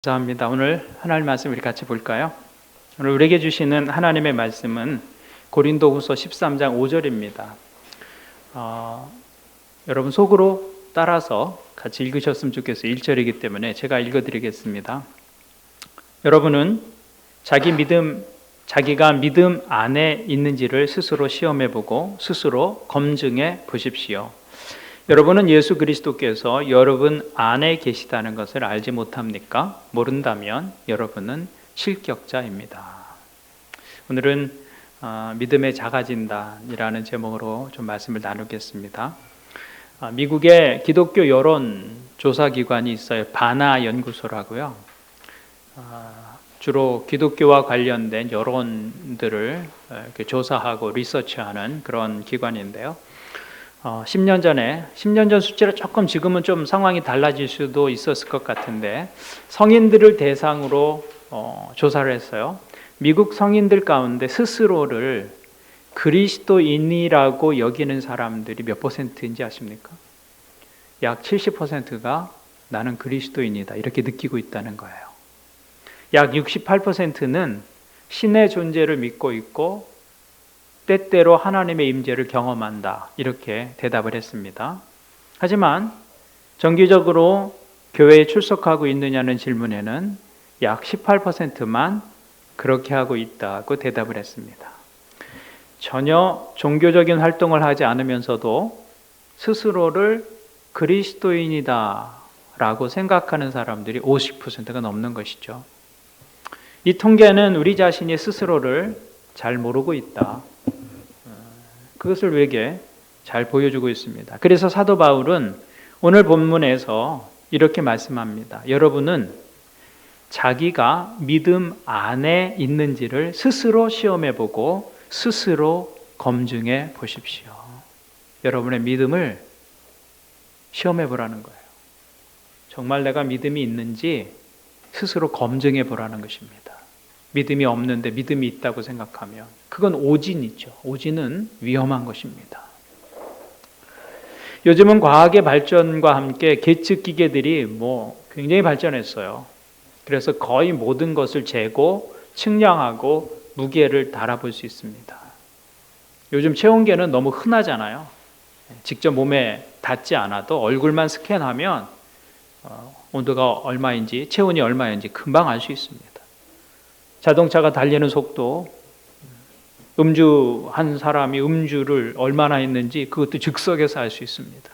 감사합니다. 오늘 하나님 말씀 우리 같이 볼까요? 오늘 우리에게 주시는 하나님의 말씀은 고린도후서 13장 5절입니다. 여러분 속으로 따라서 같이 읽으셨으면 좋겠어요. 1절이기 때문에 제가 읽어드리겠습니다. 여러분은 자기가 믿음 안에 있는지를 스스로 시험해보고 스스로 검증해 보십시오. 여러분은 예수 그리스도께서 여러분 안에 계시다는 것을 알지 못합니까? 모른다면 여러분은 실격자입니다. 오늘은 믿음에 작아진다라는 제목으로 좀 말씀을 나누겠습니다. 미국의 기독교 여론 조사 기관이 있어요. 바나 연구소라고요. 주로 기독교와 관련된 여론들을 이렇게 조사하고 리서치하는 그런 기관인데요. 10년 전 수치로 조금 지금은 좀 상황이 달라질 수도 있었을 것 같은데 성인들을 대상으로 조사를 했어요. 미국 성인들 가운데 스스로를 그리스도인이라고 여기는 사람들이 몇 퍼센트인지 아십니까? 약 70%가 나는 그리스도인이다 이렇게 느끼고 있다는 거예요. 약 68%는 신의 존재를 믿고 있고 때때로 하나님의 임재를 경험한다 이렇게 대답을 했습니다. 하지만 정기적으로 교회에 출석하고 있느냐는 질문에는 약 18%만 그렇게 하고 있다고 대답을 했습니다. 전혀 종교적인 활동을 하지 않으면서도 스스로를 그리스도인이다 라고 생각하는 사람들이 50%가 넘는 것이죠. 이 통계는 우리 자신이 스스로를 잘 모르고 있다, 그것을 우리에게 잘 보여주고 있습니다. 그래서 사도 바울은 오늘 본문에서 이렇게 말씀합니다. 여러분은 자기가 믿음 안에 있는지를 스스로 시험해보고 스스로 검증해 보십시오. 여러분의 믿음을 시험해보라는 거예요. 정말 내가 믿음이 있는지 스스로 검증해 보라는 것입니다. 믿음이 없는데 믿음이 있다고 생각하면 그건 오진이죠. 오진은 위험한 것입니다. 요즘은 과학의 발전과 함께 계측 기계들이 굉장히 발전했어요. 그래서 거의 모든 것을 재고 측량하고 무게를 달아볼 수 있습니다. 요즘 체온계는 너무 흔하잖아요. 직접 몸에 닿지 않아도 얼굴만 스캔하면 온도가 얼마인지 체온이 얼마인지 금방 알 수 있습니다. 자동차가 달리는 속도, 한 사람이 음주를 얼마나 했는지 그것도 즉석에서 알 수 있습니다.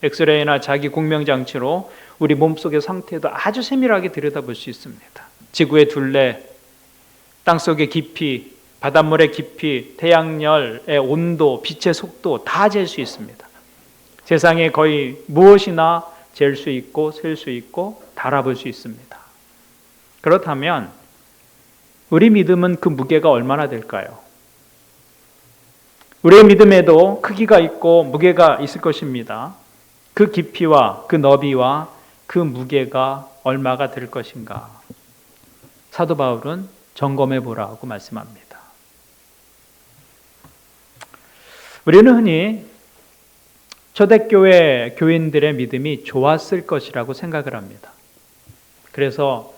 엑스레이나 자기 공명장치로 우리 몸속의 상태도 아주 세밀하게 들여다볼 수 있습니다. 지구의 둘레, 땅속의 깊이, 바닷물의 깊이, 태양열의 온도, 빛의 속도 다 잴 수 있습니다. 세상에 거의 무엇이나 잴 수 있고 셀 수 있고 달아볼 수 있습니다. 그렇다면 우리 믿음은 그 무게가 얼마나 될까요? 우리의 믿음에도 크기가 있고 무게가 있을 것입니다. 그 깊이와 그 너비와 그 무게가 얼마가 될 것인가? 사도 바울은 점검해 보라고 말씀합니다. 우리는 흔히 초대교회 교인들의 믿음이 좋았을 것이라고 생각을 합니다. 그래서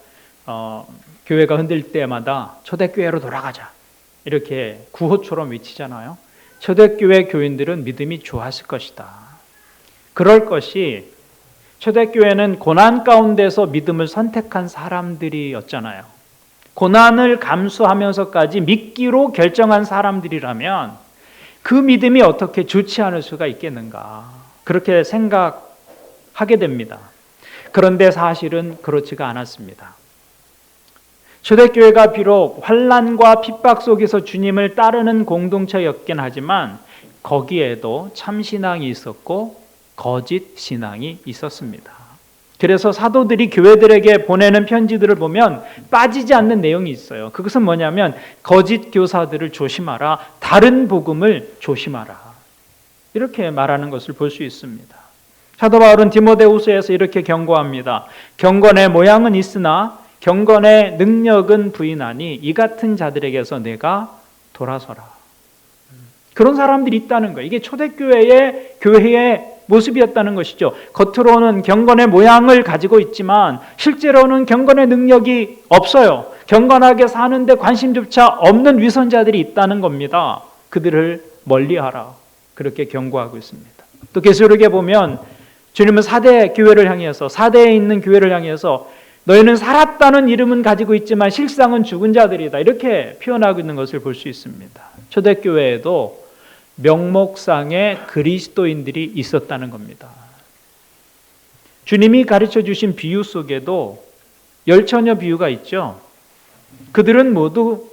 교회가 흔들 때마다 초대교회로 돌아가자 이렇게 구호처럼 외치잖아요. 초대교회 교인들은 믿음이 좋았을 것이다. 그럴 것이 초대교회는 고난 가운데서 믿음을 선택한 사람들이었잖아요. 고난을 감수하면서까지 믿기로 결정한 사람들이라면 그 믿음이 어떻게 좋지 않을 수가 있겠는가, 그렇게 생각하게 됩니다. 그런데 사실은 그렇지가 않았습니다. 초대교회가 비록 환난과 핍박 속에서 주님을 따르는 공동체였긴 하지만 거기에도 참신앙이 있었고 거짓 신앙이 있었습니다. 그래서 사도들이 교회들에게 보내는 편지들을 보면 빠지지 않는 내용이 있어요. 그것은 뭐냐면 거짓 교사들을 조심하라, 다른 복음을 조심하라, 이렇게 말하는 것을 볼 수 있습니다. 사도 바울은 디모데후서에서 이렇게 경고합니다. 경건의 모양은 있으나 경건의 능력은 부인하니 이 같은 자들에게서 내가 돌아서라. 그런 사람들이 있다는 거예요. 이게 초대교회의 교회의 모습이었다는 것이죠. 겉으로는 경건의 모양을 가지고 있지만 실제로는 경건의 능력이 없어요. 경건하게 사는데 관심조차 없는 위선자들이 있다는 겁니다. 그들을 멀리하라. 그렇게 경고하고 있습니다. 또 계시록에 보면 주님은 사대 교회를 향해서, 사대에 있는 교회를 향해서 너희는 살았다는 이름은 가지고 있지만 실상은 죽은 자들이다. 이렇게 표현하고 있는 것을 볼 수 있습니다. 초대교회에도 명목상의 그리스도인들이 있었다는 겁니다. 주님이 가르쳐 주신 비유 속에도 열처녀 비유가 있죠. 그들은 모두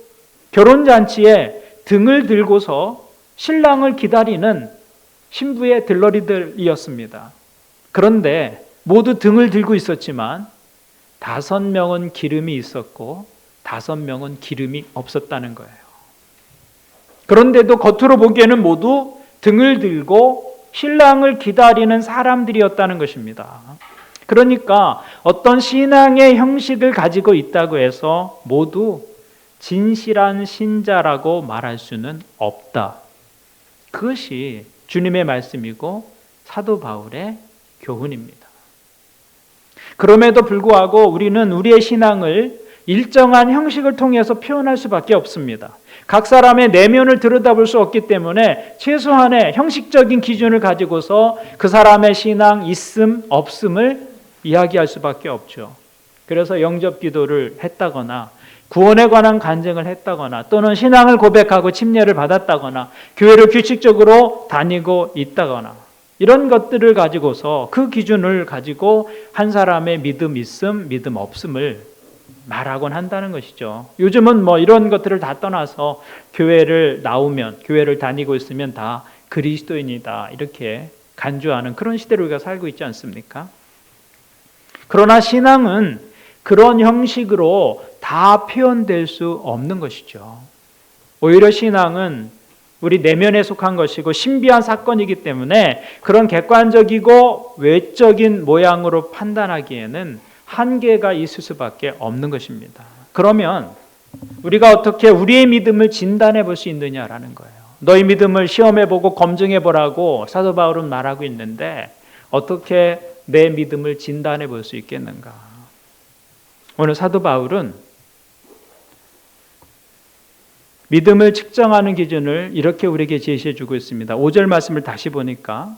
결혼잔치에 등을 들고서 신랑을 기다리는 신부의 들러리들이었습니다. 그런데 모두 등을 들고 있었지만 5명은 기름이 있었고 5명은 기름이 없었다는 거예요. 그런데도 겉으로 보기에는 모두 등을 들고 신랑을 기다리는 사람들이었다는 것입니다. 그러니까 어떤 신앙의 형식을 가지고 있다고 해서 모두 진실한 신자라고 말할 수는 없다. 그것이 주님의 말씀이고 사도 바울의 교훈입니다. 그럼에도 불구하고 우리는 우리의 신앙을 일정한 형식을 통해서 표현할 수밖에 없습니다. 각 사람의 내면을 들여다볼 수 없기 때문에 최소한의 형식적인 기준을 가지고서 그 사람의 신앙 있음 없음을 이야기할 수밖에 없죠. 그래서 영접 기도를 했다거나 구원에 관한 간증을 했다거나 또는 신앙을 고백하고 침례를 받았다거나 교회를 규칙적으로 다니고 있다거나 이런 것들을 가지고서 그 기준을 가지고 한 사람의 믿음 있음, 믿음 없음을 말하곤 한다는 것이죠. 요즘은 이런 것들을 다 떠나서 교회를 나오면, 교회를 다니고 있으면 다 그리스도인이다 이렇게 간주하는 그런 시대로 우리가 살고 있지 않습니까? 그러나 신앙은 그런 형식으로 다 표현될 수 없는 것이죠. 오히려 신앙은 우리 내면에 속한 것이고 신비한 사건이기 때문에 그런 객관적이고 외적인 모양으로 판단하기에는 한계가 있을 수밖에 없는 것입니다. 그러면 우리가 어떻게 우리의 믿음을 진단해 볼 수 있느냐라는 거예요. 너희 믿음을 시험해 보고 검증해 보라고 사도 바울은 말하고 있는데 어떻게 내 믿음을 진단해 볼 수 있겠는가? 오늘 사도 바울은 믿음을 측정하는 기준을 이렇게 우리에게 제시해 주고 있습니다. 5절 말씀을 다시 보니까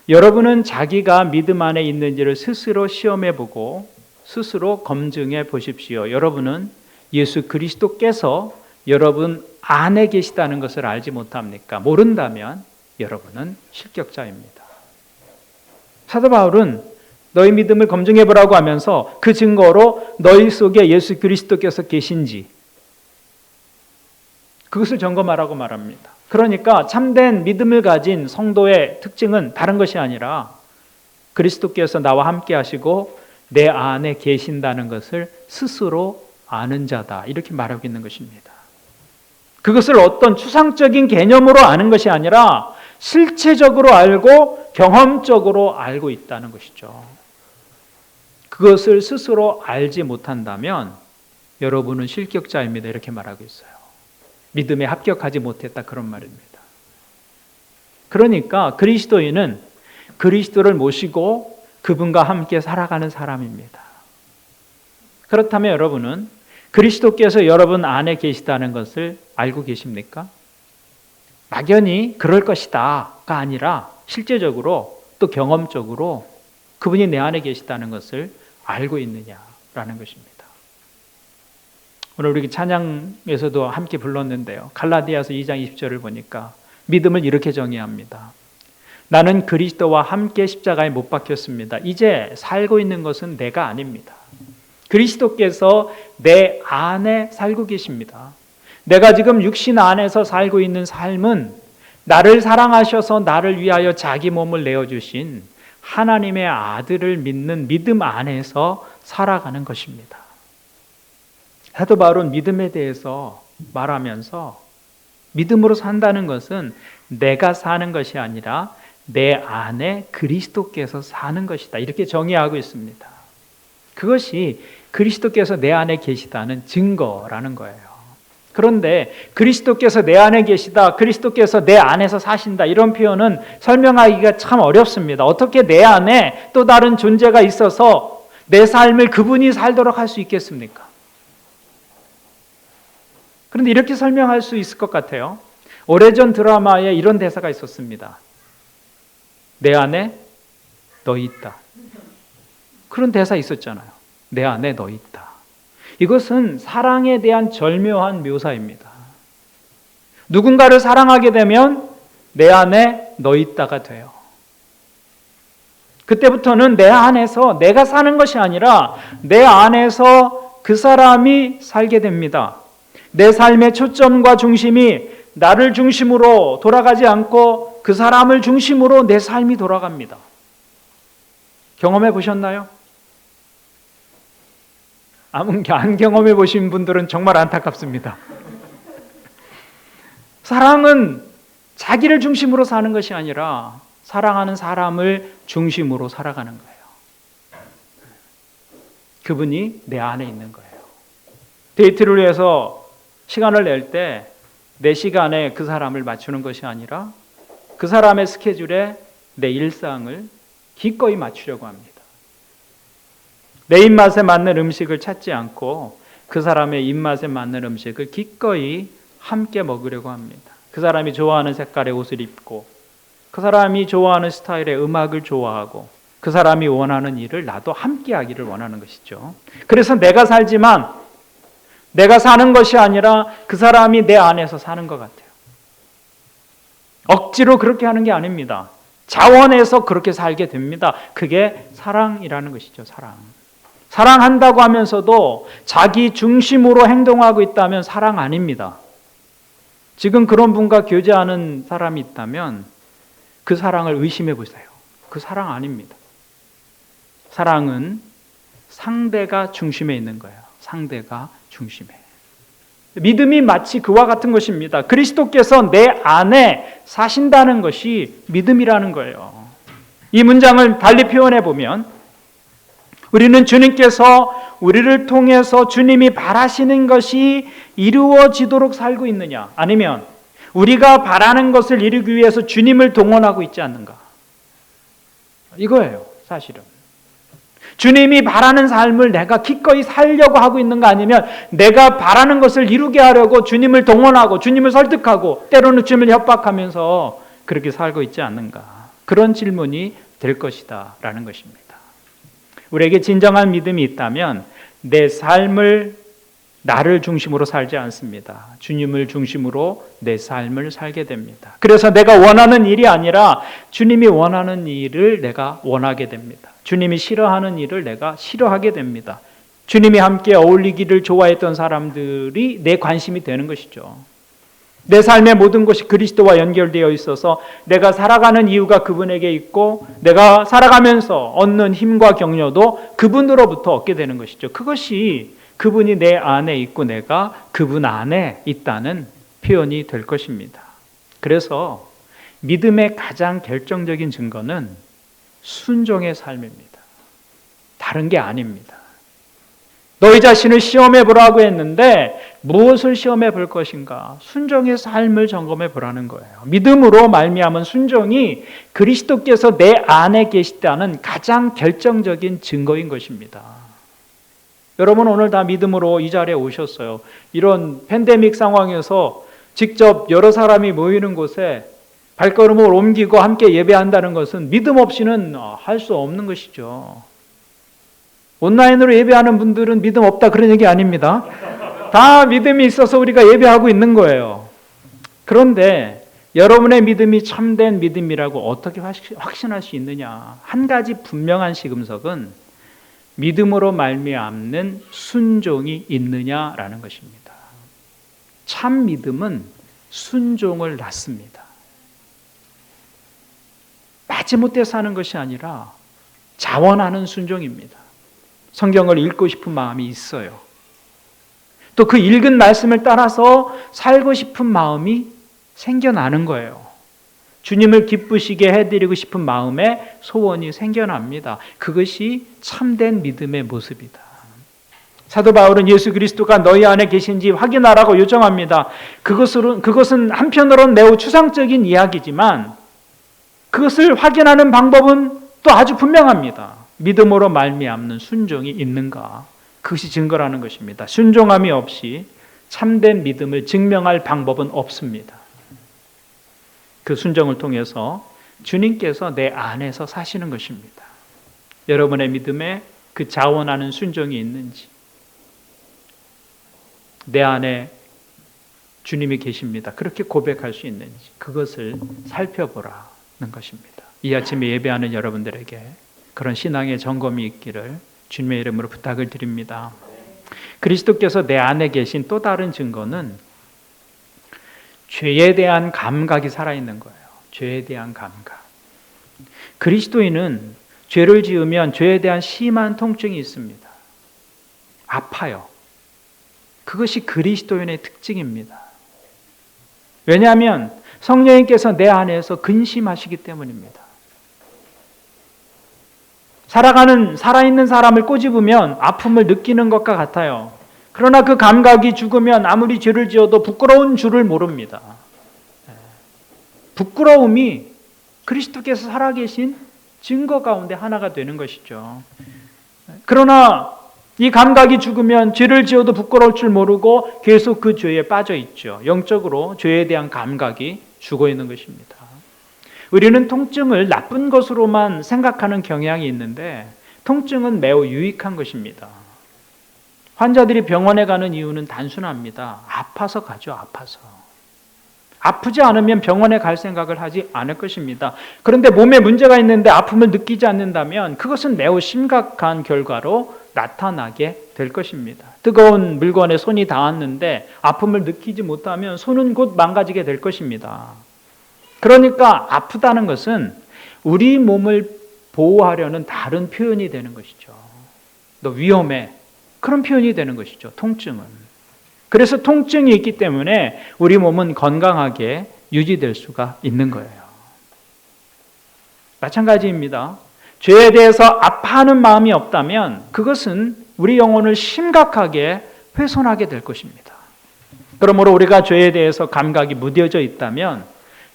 여러분은 자기가 믿음 안에 있는지를 스스로 시험해 보고 스스로 검증해 보십시오. 여러분은 예수 그리스도께서 여러분 안에 계시다는 것을 알지 못합니까? 모른다면 여러분은 실격자입니다. 사도 바울은 너희 믿음을 검증해 보라고 하면서 그 증거로 너희 속에 예수 그리스도께서 계신지 그것을 점검하라고 말합니다. 그러니까 참된 믿음을 가진 성도의 특징은 다른 것이 아니라 그리스도께서 나와 함께 하시고 내 안에 계신다는 것을 스스로 아는 자다 이렇게 말하고 있는 것입니다. 그것을 어떤 추상적인 개념으로 아는 것이 아니라 실체적으로 알고 경험적으로 알고 있다는 것이죠. 그것을 스스로 알지 못한다면 여러분은 실격자입니다 이렇게 말하고 있어요. 믿음에 합격하지 못했다 그런 말입니다. 그러니까 그리스도인은 그리스도를 모시고 그분과 함께 살아가는 사람입니다. 그렇다면 여러분은 그리스도께서 여러분 안에 계시다는 것을 알고 계십니까? 막연히 그럴 것이다가 아니라 실제적으로 또 경험적으로 그분이 내 안에 계시다는 것을 알고 있느냐라는 것입니다. 오늘 우리 찬양에서도 함께 불렀는데요. 갈라디아서 2장 20절을 보니까 믿음을 이렇게 정의합니다. 나는 그리스도와 함께 십자가에 못 박혔습니다. 이제 살고 있는 것은 내가 아닙니다. 그리스도께서 내 안에 살고 계십니다. 내가 지금 육신 안에서 살고 있는 삶은 나를 사랑하셔서 나를 위하여 자기 몸을 내어주신 하나님의 아들을 믿는 믿음 안에서 살아가는 것입니다. 사도 바울은 믿음에 대해서 말하면서 믿음으로 산다는 것은 내가 사는 것이 아니라 내 안에 그리스도께서 사는 것이다 이렇게 정의하고 있습니다. 그것이 그리스도께서 내 안에 계시다는 증거라는 거예요. 그런데 그리스도께서 내 안에 계시다, 그리스도께서 내 안에서 사신다, 이런 표현은 설명하기가 참 어렵습니다. 어떻게 내 안에 또 다른 존재가 있어서 내 삶을 그분이 살도록 할 수 있겠습니까? 그런데 이렇게 설명할 수 있을 것 같아요. 오래전 드라마에 이런 대사가 있었습니다. 내 안에 너 있다. 그런 대사 있었잖아요. 내 안에 너 있다. 이것은 사랑에 대한 절묘한 묘사입니다. 누군가를 사랑하게 되면 내 안에 너 있다가 돼요. 그때부터는 내 안에서 내가 사는 것이 아니라 내 안에서 그 사람이 살게 됩니다. 내 삶의 초점과 중심이 나를 중심으로 돌아가지 않고 그 사람을 중심으로 내 삶이 돌아갑니다. 경험해 보셨나요? 안 경험해 보신 분들은 정말 안타깝습니다. 사랑은 자기를 중심으로 사는 것이 아니라 사랑하는 사람을 중심으로 살아가는 거예요. 그분이 내 안에 있는 거예요. 데이트를 위해서 시간을 낼 때 내 시간에 그 사람을 맞추는 것이 아니라 그 사람의 스케줄에 내 일상을 기꺼이 맞추려고 합니다. 내 입맛에 맞는 음식을 찾지 않고 그 사람의 입맛에 맞는 음식을 기꺼이 함께 먹으려고 합니다. 그 사람이 좋아하는 색깔의 옷을 입고 그 사람이 좋아하는 스타일의 음악을 좋아하고 그 사람이 원하는 일을 나도 함께 하기를 원하는 것이죠. 그래서 내가 살지만 내가 사는 것이 아니라 그 사람이 내 안에서 사는 것 같아요. 억지로 그렇게 하는 게 아닙니다. 자원해서 그렇게 살게 됩니다. 그게 사랑이라는 것이죠. 사랑. 사랑한다고 하면서도 자기 중심으로 행동하고 있다면 사랑 아닙니다. 지금 그런 분과 교제하는 사람이 있다면 그 사랑을 의심해 보세요. 그 사랑 아닙니다. 사랑은 상대가 중심에 있는 거예요. 상대가 중심에. 믿음이 마치 그와 같은 것입니다. 그리스도께서 내 안에 사신다는 것이 믿음이라는 거예요. 이 문장을 달리 표현해 보면 우리는 주님께서 우리를 통해서 주님이 바라시는 것이 이루어지도록 살고 있느냐, 아니면 우리가 바라는 것을 이루기 위해서 주님을 동원하고 있지 않는가, 이거예요. 사실은 주님이 바라는 삶을 내가 기꺼이 살려고 하고 있는가, 아니면 내가 바라는 것을 이루게 하려고 주님을 동원하고 주님을 설득하고 때로는 주님을 협박하면서 그렇게 살고 있지 않는가, 그런 질문이 될 것이다 라는 것입니다. 우리에게 진정한 믿음이 있다면 내 삶을 나를 중심으로 살지 않습니다. 주님을 중심으로 내 삶을 살게 됩니다. 그래서 내가 원하는 일이 아니라 주님이 원하는 일을 내가 원하게 됩니다. 주님이 싫어하는 일을 내가 싫어하게 됩니다. 주님이 함께 어울리기를 좋아했던 사람들이 내 관심이 되는 것이죠. 내 삶의 모든 것이 그리스도와 연결되어 있어서 내가 살아가는 이유가 그분에게 있고 내가 살아가면서 얻는 힘과 격려도 그분으로부터 얻게 되는 것이죠. 그것이 그분이 내 안에 있고 내가 그분 안에 있다는 표현이 될 것입니다. 그래서 믿음의 가장 결정적인 증거는 순종의 삶입니다. 다른 게 아닙니다. 너희 자신을 시험해 보라고 했는데 무엇을 시험해 볼 것인가? 순종의 삶을 점검해 보라는 거예요. 믿음으로 말미암은 순종이 그리스도께서 내 안에 계시다는 가장 결정적인 증거인 것입니다. 여러분 오늘 다 믿음으로 이 자리에 오셨어요. 이런 팬데믹 상황에서 직접 여러 사람이 모이는 곳에 발걸음을 옮기고 함께 예배한다는 것은 믿음 없이는 할 수 없는 것이죠. 온라인으로 예배하는 분들은 믿음 없다 그런 얘기 아닙니다. 다 믿음이 있어서 우리가 예배하고 있는 거예요. 그런데 여러분의 믿음이 참된 믿음이라고 어떻게 확신할 수 있느냐? 한 가지 분명한 시금석은 믿음으로 말미암는 순종이 있느냐라는 것입니다. 참 믿음은 순종을 낳습니다. 마지못해 사는 것이 아니라 자원하는 순종입니다. 성경을 읽고 싶은 마음이 있어요. 또 그 읽은 말씀을 따라서 살고 싶은 마음이 생겨나는 거예요. 주님을 기쁘시게 해드리고 싶은 마음에 소원이 생겨납니다. 그것이 참된 믿음의 모습이다. 사도 바울은 예수 그리스도가 너희 안에 계신지 확인하라고 요청합니다. 그것은 한편으로는 매우 추상적인 이야기지만 그것을 확인하는 방법은 또 아주 분명합니다. 믿음으로 말미암는 순종이 있는가? 그것이 증거라는 것입니다. 순종함이 없이 참된 믿음을 증명할 방법은 없습니다. 그 순종을 통해서 주님께서 내 안에서 사시는 것입니다. 여러분의 믿음에 그 자원하는 순종이 있는지, 내 안에 주님이 계십니다. 그렇게 고백할 수 있는지 그것을 살펴보라는 것입니다. 이 아침에 예배하는 여러분들에게 그런 신앙의 점검이 있기를 주님의 이름으로 부탁을 드립니다. 그리스도께서 내 안에 계신 또 다른 증거는 죄에 대한 감각이 살아있는 거예요. 죄에 대한 감각. 그리스도인은 죄를 지으면 죄에 대한 심한 통증이 있습니다. 아파요. 그것이 그리스도인의 특징입니다. 왜냐하면 성령님께서 내 안에서 근심하시기 때문입니다. 살아있는 사람을 꼬집으면 아픔을 느끼는 것과 같아요. 그러나 그 감각이 죽으면 아무리 죄를 지어도 부끄러운 줄을 모릅니다. 부끄러움이 그리스도께서 살아계신 증거 가운데 하나가 되는 것이죠. 그러나 이 감각이 죽으면 죄를 지어도 부끄러울 줄 모르고 계속 그 죄에 빠져 있죠. 영적으로 죄에 대한 감각이 죽어 있는 것입니다. 우리는 통증을 나쁜 것으로만 생각하는 경향이 있는데 통증은 매우 유익한 것입니다. 환자들이 병원에 가는 이유는 단순합니다. 아파서 가죠. 아파서. 아프지 않으면 병원에 갈 생각을 하지 않을 것입니다. 그런데 몸에 문제가 있는데 아픔을 느끼지 않는다면 그것은 매우 심각한 결과로 나타나게 될 것입니다. 뜨거운 물건에 손이 닿았는데 아픔을 느끼지 못하면 손은 곧 망가지게 될 것입니다. 그러니까 아프다는 것은 우리 몸을 보호하려는 다른 표현이 되는 것이죠. 너 위험해. 그런 표현이 되는 것이죠. 통증은. 그래서 통증이 있기 때문에 우리 몸은 건강하게 유지될 수가 있는 거예요. 마찬가지입니다. 죄에 대해서 아파하는 마음이 없다면 그것은 우리 영혼을 심각하게 훼손하게 될 것입니다. 그러므로 우리가 죄에 대해서 감각이 무뎌져 있다면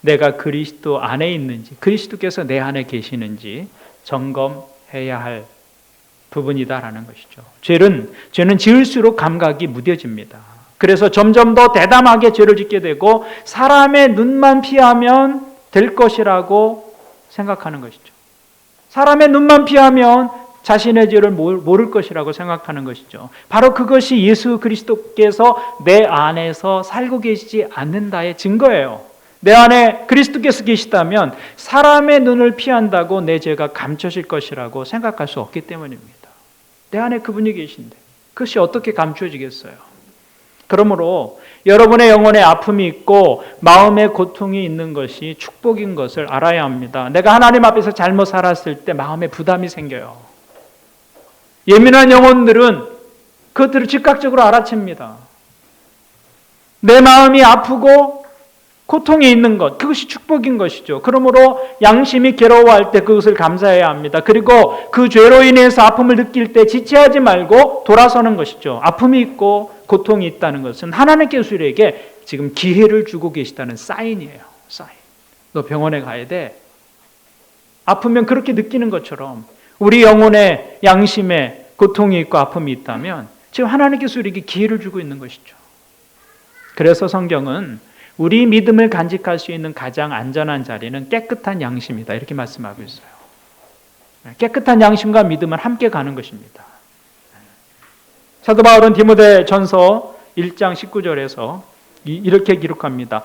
내가 그리스도 안에 있는지, 그리스도께서 내 안에 계시는지 점검해야 할 부분이다라는 것이죠. 죄는 지을수록 감각이 무뎌집니다. 그래서 점점 더 대담하게 죄를 짓게 되고 사람의 눈만 피하면 될 것이라고 생각하는 것이죠. 사람의 눈만 피하면 자신의 죄를 모를 것이라고 생각하는 것이죠. 바로 그것이 예수 그리스도께서 내 안에서 살고 계시지 않는다의 증거예요. 내 안에 그리스도께서 계시다면 사람의 눈을 피한다고 내 죄가 감춰질 것이라고 생각할 수 없기 때문입니다. 내 안에 그분이 계신데 그것이 어떻게 감춰지겠어요? 그러므로 여러분의 영혼에 아픔이 있고 마음의 고통이 있는 것이 축복인 것을 알아야 합니다. 내가 하나님 앞에서 잘못 살았을 때 마음에 부담이 생겨요. 예민한 영혼들은 그것들을 즉각적으로 알아챕니다. 내 마음이 아프고 고통이 있는 것, 그것이 축복인 것이죠. 그러므로 양심이 괴로워할 때 그것을 감사해야 합니다. 그리고 그 죄로 인해서 아픔을 느낄 때 지체하지 말고 돌아서는 것이죠. 아픔이 있고 고통이 있다는 것은 하나님께서 우리에게 지금 기회를 주고 계시다는 사인이에요. 사인. 너 병원에 가야 돼. 아프면 그렇게 느끼는 것처럼 우리 영혼의 양심에 고통이 있고 아픔이 있다면 지금 하나님께서 우리에게 기회를 주고 있는 것이죠. 그래서 성경은 우리 믿음을 간직할 수 있는 가장 안전한 자리는 깨끗한 양심이다. 이렇게 말씀하고 있어요. 깨끗한 양심과 믿음은 함께 가는 것입니다. 사도 바울은 디모데전서 1장 19절에서 이렇게 기록합니다.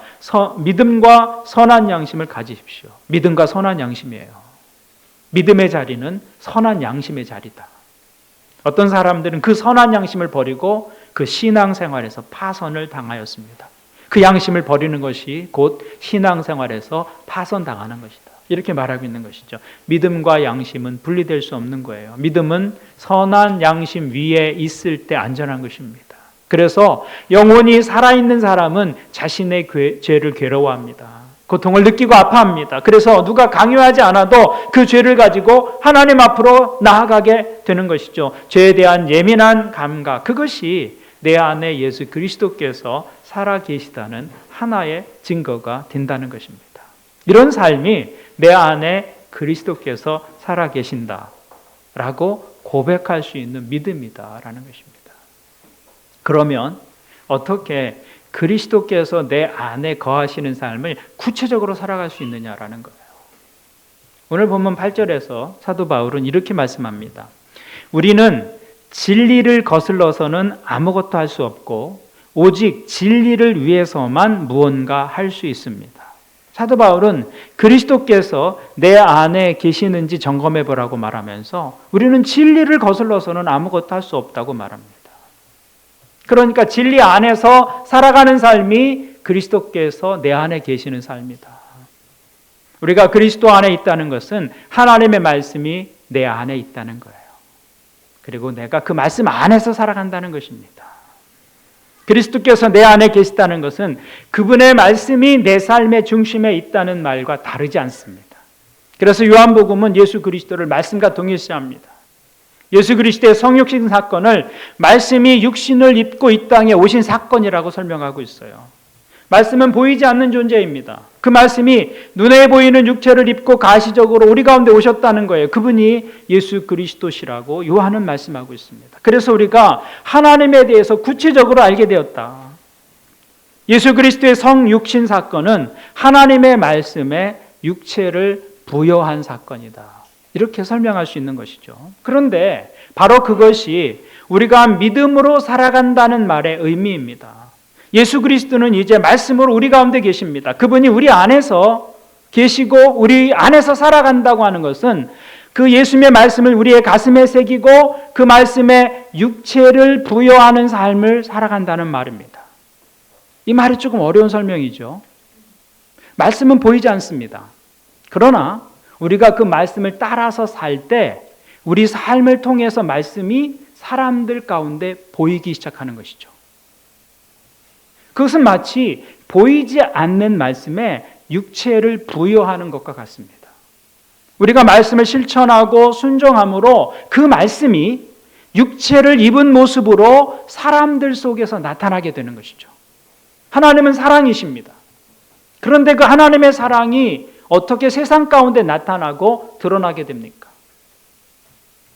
믿음과 선한 양심을 가지십시오. 믿음과 선한 양심이에요. 믿음의 자리는 선한 양심의 자리다. 어떤 사람들은 그 선한 양심을 버리고 그 신앙생활에서 파선을 당하였습니다. 그 양심을 버리는 것이 곧 신앙생활에서 파선당하는 것이다. 이렇게 말하고 있는 것이죠. 믿음과 양심은 분리될 수 없는 거예요. 믿음은 선한 양심 위에 있을 때 안전한 것입니다. 그래서 영혼이 살아있는 사람은 자신의 죄를 괴로워합니다. 고통을 느끼고 아파합니다. 그래서 누가 강요하지 않아도 그 죄를 가지고 하나님 앞으로 나아가게 되는 것이죠. 죄에 대한 예민한 감각, 그것이 내 안에 예수 그리스도께서 살아계시다는 하나의 증거가 된다는 것입니다. 이런 삶이 내 안에 그리스도께서 살아계신다라고 고백할 수 있는 믿음이다라는 것입니다. 그러면 어떻게 그리스도께서 내 안에 거하시는 삶을 구체적으로 살아갈 수 있느냐라는 거예요. 오늘 본문 8절에서 사도 바울은 이렇게 말씀합니다. 우리는 진리를 거슬러서는 아무것도 할 수 없고 오직 진리를 위해서만 무언가 할 수 있습니다. 사도 바울은 그리스도께서 내 안에 계시는지 점검해 보라고 말하면서 우리는 진리를 거슬러서는 아무것도 할 수 없다고 말합니다. 그러니까 진리 안에서 살아가는 삶이 그리스도께서 내 안에 계시는 삶이다. 우리가 그리스도 안에 있다는 것은 하나님의 말씀이 내 안에 있다는 거예요. 그리고 내가 그 말씀 안에서 살아간다는 것입니다. 그리스도께서 내 안에 계시다는 것은 그분의 말씀이 내 삶의 중심에 있다는 말과 다르지 않습니다. 그래서 요한복음은 예수 그리스도를 말씀과 동일시합니다. 예수 그리스도의 성육신 사건을 말씀이 육신을 입고 이 땅에 오신 사건이라고 설명하고 있어요. 말씀은 보이지 않는 존재입니다. 그 말씀이 눈에 보이는 육체를 입고 가시적으로 우리 가운데 오셨다는 거예요. 그분이 예수 그리스도시라고 요한은 말씀하고 있습니다. 그래서 우리가 하나님에 대해서 구체적으로 알게 되었다. 예수 그리스도의 성육신 사건은 하나님의 말씀에 육체를 부여한 사건이다. 이렇게 설명할 수 있는 것이죠. 그런데 바로 그것이 우리가 믿음으로 살아간다는 말의 의미입니다. 예수 그리스도는 이제 말씀으로 우리 가운데 계십니다. 그분이 우리 안에서 계시고 우리 안에서 살아간다고 하는 것은 그 예수님의 말씀을 우리의 가슴에 새기고 그 말씀에 육체를 부여하는 삶을 살아간다는 말입니다. 이 말이 조금 어려운 설명이죠. 말씀은 보이지 않습니다. 그러나 우리가 그 말씀을 따라서 살 때 우리 삶을 통해서 말씀이 사람들 가운데 보이기 시작하는 것이죠. 그것은 마치 보이지 않는 말씀에 육체를 부여하는 것과 같습니다. 우리가 말씀을 실천하고 순종함으로 그 말씀이 육체를 입은 모습으로 사람들 속에서 나타나게 되는 것이죠. 하나님은 사랑이십니다. 그런데 그 하나님의 사랑이 어떻게 세상 가운데 나타나고 드러나게 됩니까?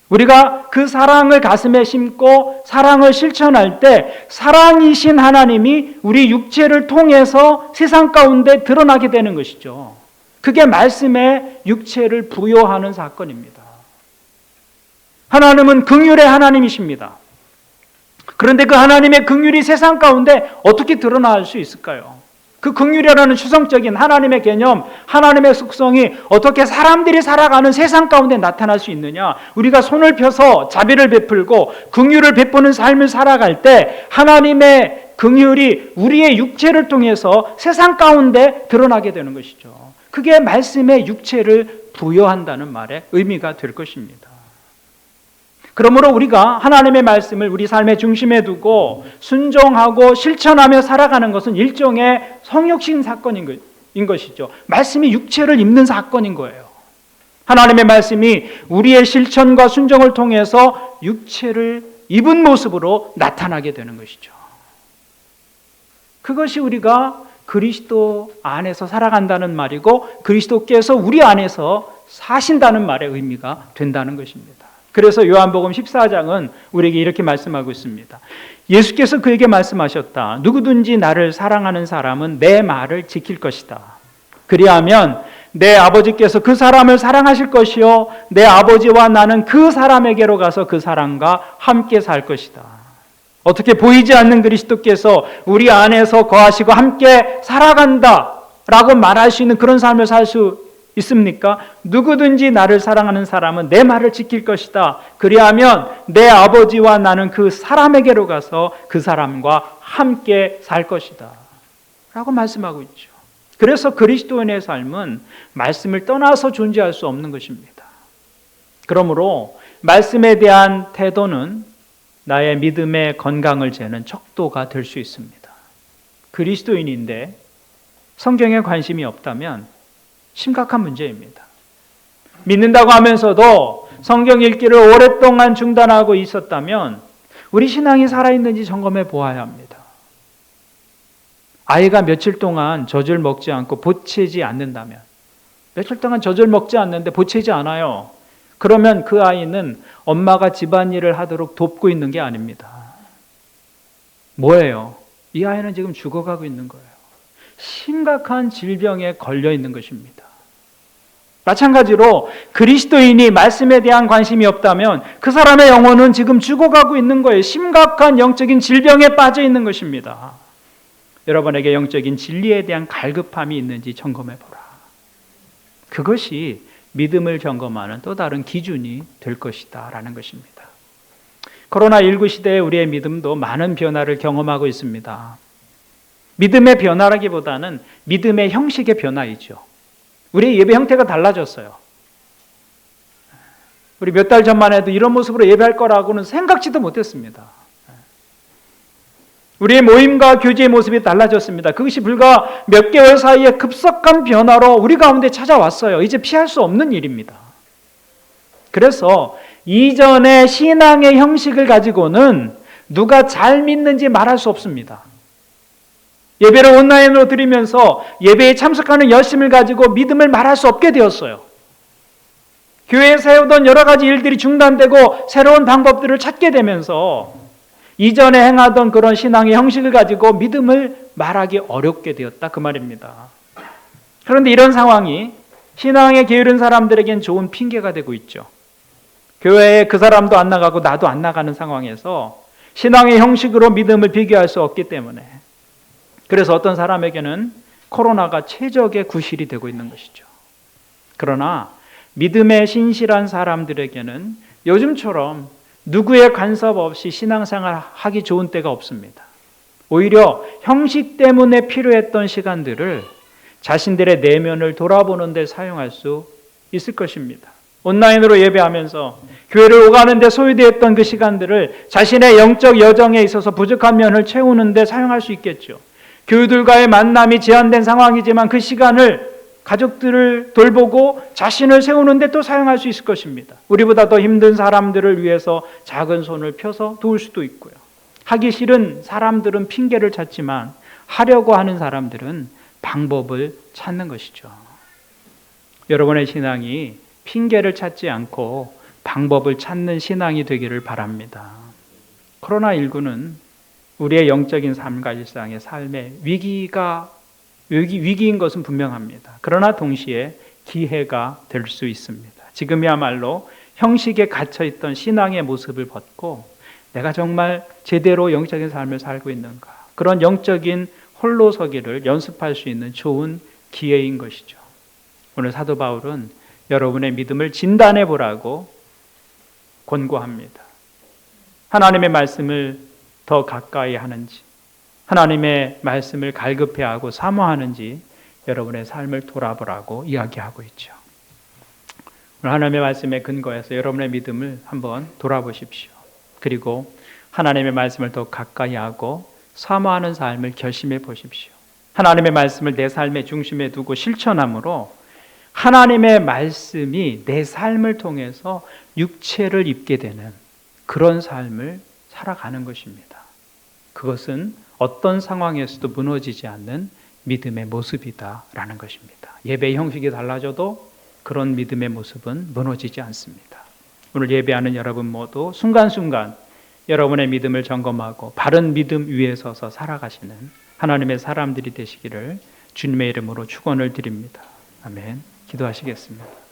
우리가 그 사랑을 가슴에 심고 사랑을 실천할 때 사랑이신 하나님이 우리 육체를 통해서 세상 가운데 드러나게 되는 것이죠. 그게 말씀에 육체를 부여하는 사건입니다. 하나님은 긍휼의 하나님이십니다. 그런데 그 하나님의 긍휼이 세상 가운데 어떻게 드러날 수 있을까요? 그 긍휼이라는 추상적인 하나님의 개념, 하나님의 속성이 어떻게 사람들이 살아가는 세상 가운데 나타날 수 있느냐? 우리가 손을 펴서 자비를 베풀고 긍휼을 베푸는 삶을 살아갈 때 하나님의 긍휼이 우리의 육체를 통해서 세상 가운데 드러나게 되는 것이죠. 그게 말씀의 육체를 부여한다는 말의 의미가 될 것입니다. 그러므로 우리가 하나님의 말씀을 우리 삶의 중심에 두고 순종하고 실천하며 살아가는 것은 일종의 성육신 사건인 것이죠. 말씀이 육체를 입는 사건인 거예요. 하나님의 말씀이 우리의 실천과 순종을 통해서 육체를 입은 모습으로 나타나게 되는 것이죠. 그것이 우리가 그리스도 안에서 살아간다는 말이고 그리스도께서 우리 안에서 사신다는 말의 의미가 된다는 것입니다. 그래서 요한복음 14장은 우리에게 이렇게 말씀하고 있습니다. 예수께서 그에게 말씀하셨다. 누구든지 나를 사랑하는 사람은 내 말을 지킬 것이다. 그리하면 내 아버지께서 그 사람을 사랑하실 것이요 내 아버지와 나는 그 사람에게로 가서 그 사람과 함께 살 것이다. 어떻게 보이지 않는 그리스도께서 우리 안에서 거하시고 함께 살아간다라고 말할 수 있는 그런 삶을 살 수 있습니까? 누구든지 나를 사랑하는 사람은 내 말을 지킬 것이다. 그리하면 내 아버지와 나는 그 사람에게로 가서 그 사람과 함께 살 것이다. 라고 말씀하고 있죠. 그래서 그리스도인의 삶은 말씀을 떠나서 존재할 수 없는 것입니다. 그러므로 말씀에 대한 태도는 나의 믿음의 건강을 재는 척도가 될 수 있습니다. 그리스도인인데 성경에 관심이 없다면 심각한 문제입니다. 믿는다고 하면서도 성경 읽기를 오랫동안 중단하고 있었다면 우리 신앙이 살아있는지 점검해 보아야 합니다. 아이가 며칠 동안 젖을 먹지 않고 보채지 않는다면, 며칠 동안 젖을 먹지 않는데 보채지 않아요. 그러면 그 아이는 엄마가 집안일을 하도록 돕고 있는 게 아닙니다. 뭐예요? 이 아이는 지금 죽어가고 있는 거예요. 심각한 질병에 걸려 있는 것입니다. 마찬가지로 그리스도인이 말씀에 대한 관심이 없다면 그 사람의 영혼은 지금 죽어가고 있는 거예요. 심각한 영적인 질병에 빠져 있는 것입니다. 여러분에게 영적인 진리에 대한 갈급함이 있는지 점검해 보라. 그것이 믿음을 점검하는 또 다른 기준이 될 것이다 라는 것입니다. 코로나19 시대에 우리의 믿음도 많은 변화를 경험하고 있습니다. 믿음의 변화라기보다는 믿음의 형식의 변화이죠. 우리의 예배 형태가 달라졌어요. 우리 몇 달 전만 해도 이런 모습으로 예배할 거라고는 생각지도 못했습니다. 우리의 모임과 교제의 모습이 달라졌습니다. 그것이 불과 몇 개월 사이에 급속한 변화로 우리 가운데 찾아왔어요. 이제 피할 수 없는 일입니다. 그래서 이전의 신앙의 형식을 가지고는 누가 잘 믿는지 말할 수 없습니다. 예배를 온라인으로 드리면서 예배에 참석하는 열심을 가지고 믿음을 말할 수 없게 되었어요. 교회에 세우던 여러 가지 일들이 중단되고 새로운 방법들을 찾게 되면서 이전에 행하던 그런 신앙의 형식을 가지고 믿음을 말하기 어렵게 되었다 그 말입니다. 그런데 이런 상황이 신앙에 게으른 사람들에겐 좋은 핑계가 되고 있죠. 교회에 그 사람도 안 나가고 나도 안 나가는 상황에서 신앙의 형식으로 믿음을 비교할 수 없기 때문에, 그래서 어떤 사람에게는 코로나가 최적의 구실이 되고 있는 것이죠. 그러나 믿음에 신실한 사람들에게는 요즘처럼 누구의 간섭 없이 신앙생활 하기 좋은 때가 없습니다. 오히려 형식 때문에 필요했던 시간들을 자신들의 내면을 돌아보는 데 사용할 수 있을 것입니다. 온라인으로 예배하면서 교회를 오가는 데 소요되었던 그 시간들을 자신의 영적 여정에 있어서 부족한 면을 채우는 데 사용할 수 있겠죠. 교우들과의 만남이 제한된 상황이지만 그 시간을 가족들을 돌보고 자신을 세우는 데 또 사용할 수 있을 것입니다. 우리보다 더 힘든 사람들을 위해서 작은 손을 펴서 도울 수도 있고요. 하기 싫은 사람들은 핑계를 찾지만 하려고 하는 사람들은 방법을 찾는 것이죠. 여러분의 신앙이 핑계를 찾지 않고 방법을 찾는 신앙이 되기를 바랍니다. 코로나19는 우리의 영적인 삶과 일상의 삶의 위기인 것은 분명합니다. 그러나 동시에 기회가 될 수 있습니다. 지금이야말로 형식에 갇혀있던 신앙의 모습을 벗고 내가 정말 제대로 영적인 삶을 살고 있는가, 그런 영적인 홀로서기를 연습할 수 있는 좋은 기회인 것이죠. 오늘 사도 바울은 여러분의 믿음을 진단해 보라고 권고합니다. 하나님의 말씀을 더 가까이 하는지, 하나님의 말씀을 갈급해하고 사모하는지 여러분의 삶을 돌아보라고 이야기하고 있죠. 오늘 하나님의 말씀에 근거해서 여러분의 믿음을 한번 돌아보십시오. 그리고 하나님의 말씀을 더 가까이 하고 사모하는 삶을 결심해 보십시오. 하나님의 말씀을 내 삶의 중심에 두고 실천함으로 하나님의 말씀이 내 삶을 통해서 육체를 입게 되는 그런 삶을 살아가는 것입니다. 그것은 어떤 상황에서도 무너지지 않는 믿음의 모습이다라는 것입니다. 예배의 형식이 달라져도 그런 믿음의 모습은 무너지지 않습니다. 오늘 예배하는 여러분 모두 순간순간 여러분의 믿음을 점검하고 바른 믿음 위에 서서 살아가시는 하나님의 사람들이 되시기를 주님의 이름으로 축원을 드립니다. 아멘. 기도하시겠습니다.